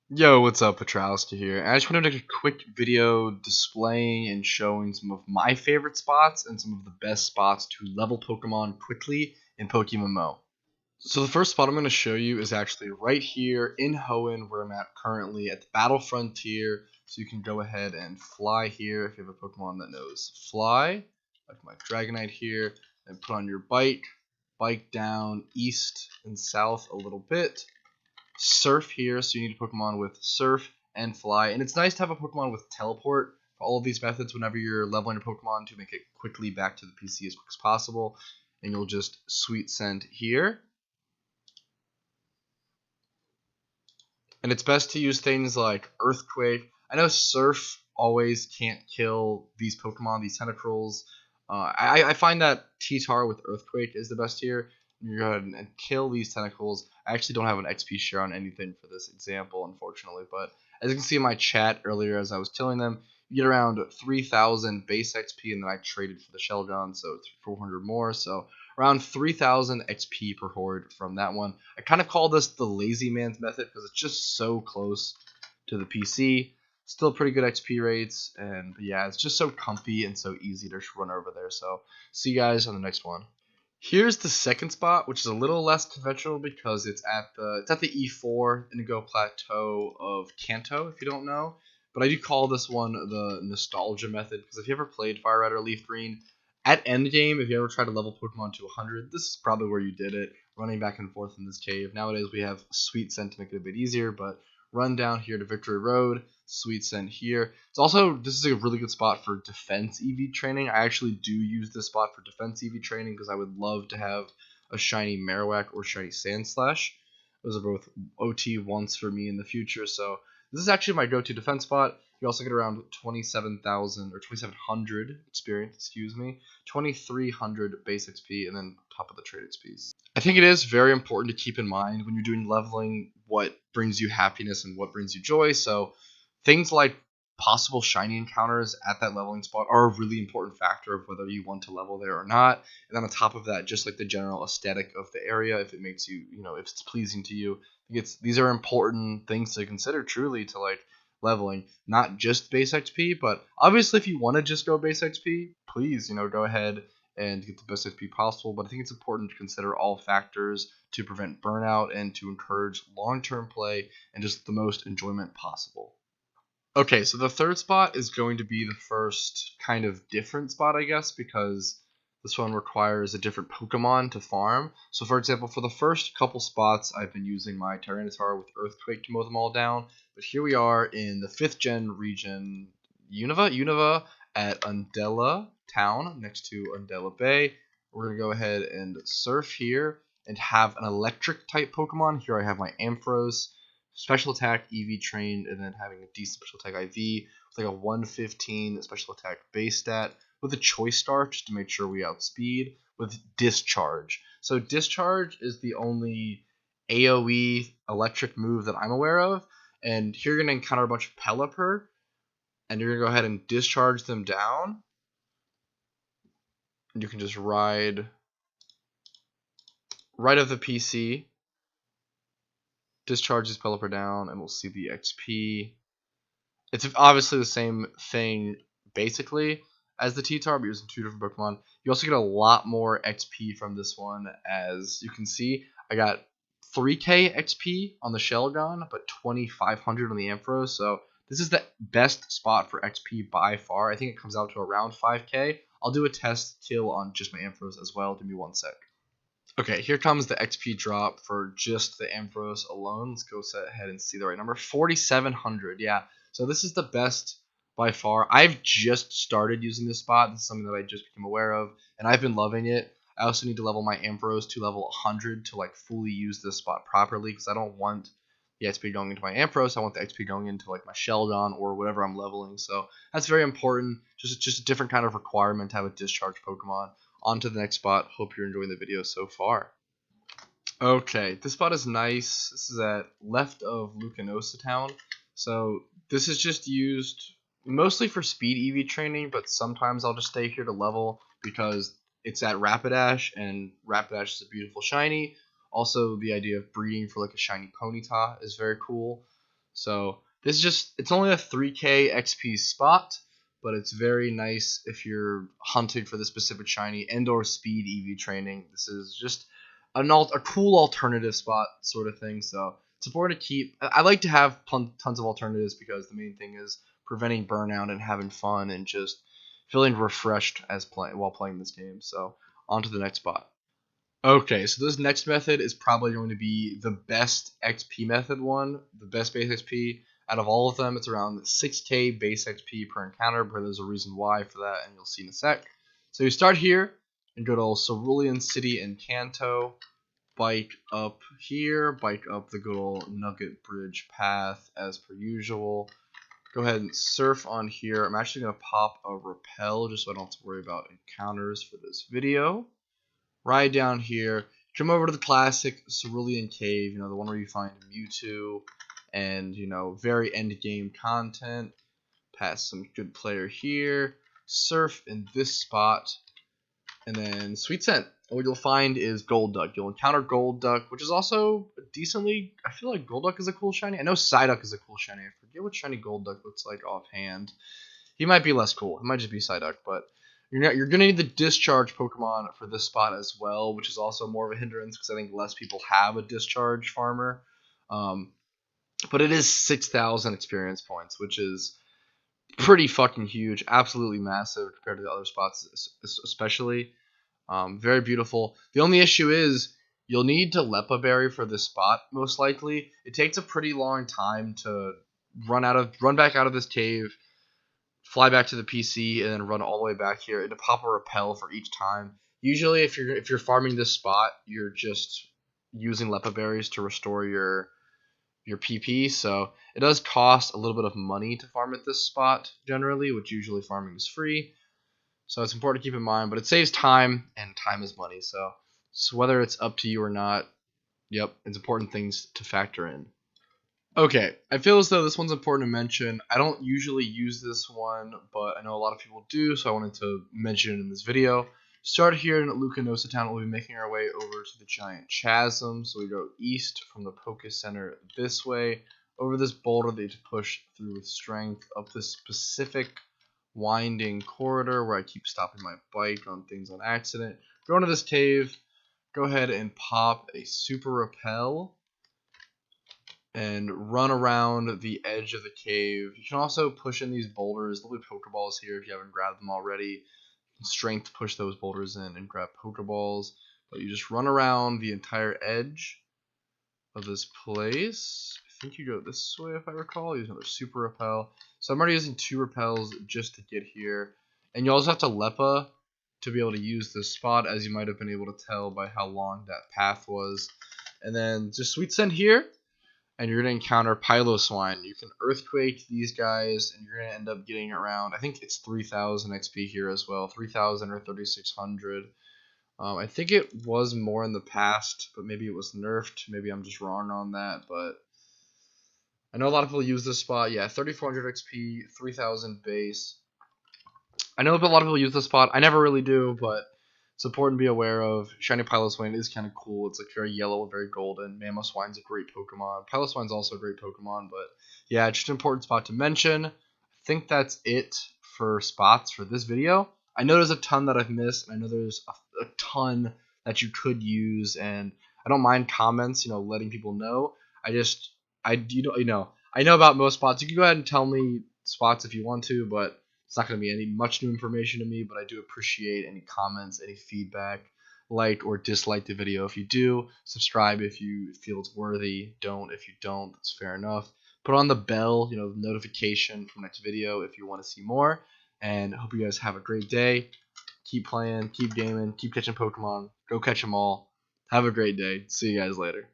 Yo, what's up, Petrowski here. I just wanted to make a quick video displaying and showing some of my favorite spots and some of the best spots to level Pokemon quickly in PokeMMO. So the first spot I'm going to show you is actually right here in Hoenn, where I'm at currently at the Battle Frontier. So you can go ahead and fly here if you have a Pokemon that knows fly, like my Dragonite here, and put on your bike down east and south a little bit. Surf here, so you need a Pokemon with Surf and Fly. And it's nice to have a Pokemon with Teleport for all of these methods whenever you're leveling your Pokemon to make it quickly back to the PC as quick as possible. And you'll just Sweet Scent here. And it's best to use things like Earthquake. I know Surf always can't kill these Pokemon, these Tentacruels. I find that T-Tar with Earthquake is the best here. You go ahead and kill these Tentacles. I actually don't have an XP share on anything for this example, unfortunately. But as you can see in my chat earlier as I was killing them, you get around 3,000 base XP, and then I traded for the Shelgon, so it's 400 more. So around 3,000 XP per horde from that one. I kind of call this the lazy man's method because it's just so close to the PC. Still pretty good XP rates, and yeah, it's just so comfy and so easy to run over there. So see you guys on the next one. Here's the second spot, which is a little less conventional because it's at the E4 Indigo Plateau of Kanto, if you don't know. But I do call this one the nostalgia method because if you ever played Fire Red or Leaf Green, at endgame, if you ever try to level Pokemon to 100, this is probably where you did it, running back and forth in this cave. Nowadays we have Sweet Scent to make it a bit easier, but run down here to Victory Road, Sweet Scent here. It's also, this is a really good spot for defense EV training. I actually do use this spot for defense EV training because I would love to have a shiny Marowak or shiny Sandslash. Those are both OT once for me in the future, so this is actually my go-to defense spot. You also get around 27,000 or 2,700 experience, excuse me, 2,300 base XP, and then top of the trade XPs. I think it is very important to keep in mind when you're doing leveling what brings you happiness and what brings you joy. So things like possible shiny encounters at that leveling spot are a really important factor of whether you want to level there or not. And then on top of that, just like the general aesthetic of the area, if it makes you, if it's pleasing to you, these are important things to consider truly to like leveling, not just base XP, but obviously if you want to just go base XP, please, go ahead and get the best XP possible. But I think it's important to consider all factors to prevent burnout and to encourage long-term play and just the most enjoyment possible. Okay, so the third spot is going to be the first kind of different spot, I guess, because this one requires a different Pokemon to farm. So, for example, for the first couple spots, I've been using my Tyranitar with Earthquake to mow them all down. But here we are in the 5th gen region, Unova at Undella Town, next to Undella Bay. We're going to go ahead and surf here and have an electric type Pokemon. Here I have my Ampharos. Special attack EV trained, and then having a decent special attack IV with like a 115 special attack base stat with a choice star just to make sure we outspeed with discharge. So discharge is the only AoE electric move that I'm aware of, and here you're going to encounter a bunch of Pelipper, and you're going to go ahead and discharge them down, and you can just ride right of the PC, discharge this Pelipper down, and we'll see the XP. It's obviously the same thing, basically, as the T-Tar, but using two different Pokemon. You also get a lot more XP from this one, as you can see. I got 3k XP on the Shelgon, but 2,500 on the Ampharos, so this is the best spot for XP by far. I think it comes out to around 5k. I'll do a test kill on just my Ampharos as well. Give me one sec. Okay, here comes the XP drop for just the Ampharos alone. Let's go ahead and see the right number. 4,700, yeah. So this is the best by far. I've just started using this spot. This is something that I just became aware of, and I've been loving it. I also need to level my Ampharos to level 100 to like fully use this spot properly because I don't want the XP going into my Ampharos. I want the XP going into like my Sheldon or whatever I'm leveling. So that's very important. Just a different kind of requirement to have a discharge Pokemon. On to the next spot. Hope you're enjoying the video so far. Okay, this spot is nice. This is at left of Lucanosa Town. So this is just used mostly for speed EV training, but sometimes I'll just stay here to level because it's at Rapidash, and Rapidash is a beautiful shiny. Also, the idea of breeding for like a shiny Ponyta is very cool. So this is just, it's only a 3k XP spot, but it's very nice if you're hunting for the specific shiny and or speed EV training. This is just a cool alternative spot sort of thing. So it's important to keep. I like to have tons of alternatives because the main thing is preventing burnout and having fun and just feeling refreshed while playing this game. So on to the next spot. Okay, so this next method is probably going to be the best XP method one, the best base XP. Out of all of them, it's around 6k base XP per encounter, but there's a reason why for that, and you'll see in a sec. So you start here and go to Cerulean City in Kanto, bike up here, bike up the good old Nugget Bridge path as per usual. Go ahead and surf on here. I'm actually going to pop a repel just so I don't have to worry about encounters for this video. Ride down here, come over to the classic Cerulean Cave, the one where you find Mewtwo and, very end game content. Pass some good player here, surf in this spot, and then Sweet Scent. What you'll find is Gold Duck. You'll encounter Gold Duck, which is also decently, I feel like Gold Duck is a cool shiny. I know Psyduck is a cool shiny. I forget what shiny Gold Duck looks like offhand. He might be less cool. It might just be Psyduck, but you're going to need the discharge Pokemon for this spot as well, which is also more of a hindrance because I think less people have a discharge farmer. But it is 6,000 experience points, which is pretty fucking huge, absolutely massive compared to the other spots, especially. Very beautiful. The only issue is you'll need to Lepa Berry for this spot, most likely. It takes a pretty long time to run back out of this cave, fly back to the PC, and then run all the way back here and to pop a repel for each time. Usually, if you're farming this spot, you're just using Lepa Berries to restore your PP. So it does cost a little bit of money to farm at this spot generally, which usually farming is free. So it's important to keep in mind, but it saves time, and time is money. So whether it's up to you or not, yep, it's important things to factor in. Okay, I feel as though this one's important to mention. I don't usually use this one, but I know a lot of people do, so I wanted to mention it in this video. Start here in Lucanosa Town. We'll be making our way over to the giant Chasm. So we go east from the Poke Center this way, over this boulder that you have to push through with strength, up this specific winding corridor where I keep stopping my bike on things on accident. Go into this cave, go ahead and pop a Super Repel and run around the edge of the cave. You can also push in these boulders. There'll be Pokeballs here if you haven't grabbed them already. Strength push those boulders in and grab Pokeballs. But you just run around the entire edge of this place. I think you go this way if I recall. Use another Super Repel. So I'm already using 2 repels just to get here. And you also have to Lepa to be able to use this spot, as you might have been able to tell by how long that path was. And then just Sweet Scent here. And you're going to encounter Piloswine. You can Earthquake these guys, and you're going to end up getting around, I think it's 3,000 XP here as well, 3,000 or 3,600. I think it was more in the past, but maybe it was nerfed. Maybe I'm just wrong on that, but I know a lot of people use this spot. Yeah, 3,400 XP, 3,000 base. I know a lot of people use this spot. I never really do, but it's important to be aware of. Shiny Piloswine is kind of cool. It's like very yellow, very golden. Mamoswine's a great Pokemon. Piloswine's also a great Pokemon, but yeah, it's just an important spot to mention. I think that's it for spots for this video. I know there's a ton that I've missed, and I know there's a ton that you could use, and I don't mind comments, letting people know. I know about most spots. You can go ahead and tell me spots if you want to, but it's not going to be much new information to me, but I do appreciate any comments, any feedback, like or dislike the video if you do, subscribe if you feel it's worthy, don't if you don't, that's fair enough. Put on the bell, the notification for next video if you want to see more, and I hope you guys have a great day. Keep playing, keep gaming, keep catching Pokemon, go catch them all. Have a great day. See you guys later.